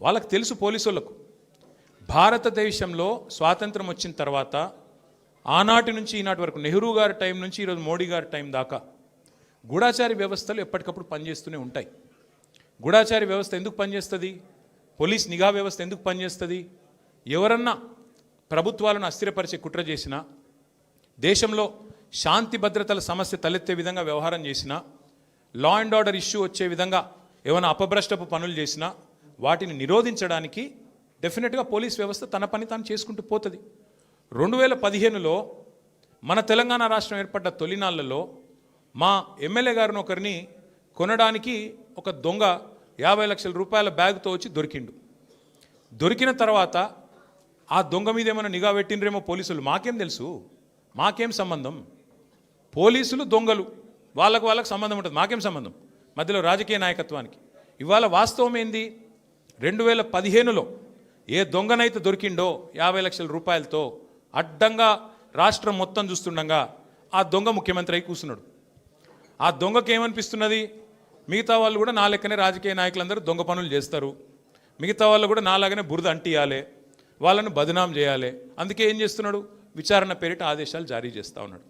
వాళ్ళకి తెలుసు పోలీసులకు భారతదేశంలో స్వాతంత్రం వచ్చిన తర్వాత ఆనాటి నుంచి ఈనాటి వరకు నెహ్రూ గారి టైం నుంచి ఈరోజు మోడీ గారి టైం దాకా గూఢాచారి వ్యవస్థలు ఎప్పటికప్పుడు పనిచేస్తూనే ఉంటాయి. గూఢాచారి వ్యవస్థ ఎందుకు పనిచేస్తుంది? పోలీస్ నిఘా వ్యవస్థ ఎందుకు పనిచేస్తుంది? ఎవరన్నా ప్రభుత్వాలను అస్థిరపరిచే కుట్ర చేసినా, దేశంలో శాంతి భద్రతల సమస్య తలెత్తే విధంగా వ్యవహారం చేసినా, లా అండ్ ఆర్డర్ ఇష్యూ వచ్చే విధంగా ఏమైనా అపభ్రష్టపు పనులు చేసినా వాటిని నిరోధించడానికి డెఫినెట్గా పోలీస్ వ్యవస్థ తన పని తాను చేసుకుంటూ పోతుంది. 2015లో మన తెలంగాణ రాష్ట్రం ఏర్పడ్డ తొలినాళ్లలో మా ఎమ్మెల్యే గారిని ఒకరిని కొనడానికి ఒక దొంగ 50 లక్షల రూపాయల బ్యాగ్తో వచ్చి దొరికిండు. దొరికిన తర్వాత ఆ దొంగ మీద ఏమైనా నిఘా పెట్టిండ్రేమో పోలీసులు. మాకేం తెలుసు? మాకేం సంబంధం? పోలీసులు దొంగలు, వాళ్ళకు సంబంధం ఉంటుంది. మాకేం సంబంధం మధ్యలో రాజకీయ నాయకత్వానికి? ఇవాళ వాస్తవం ఏంది? 2015లో ఏ దొంగనైతే దొరికిండో 50 లక్షల రూపాయలతో అడ్డంగా రాష్ట్రం మొత్తం చూస్తుండగా ఆ దొంగ ముఖ్యమంత్రి అయి కూర్చున్నాడు. ఆ దొంగకి ఏమనిపిస్తున్నది? మిగతా వాళ్ళు కూడా నా లెక్కనే రాజకీయ నాయకులందరూ దొంగ పనులు చేస్తారు, మిగతా వాళ్ళు కూడా నాలాగానే బురద అంటియాలి, వాళ్ళను బదనాం చేయాలి. అందుకే ఏం చేస్తున్నాడు? విచారణ పేరిట ఆదేశాలు జారీ చేస్తూ ఉన్నాడు.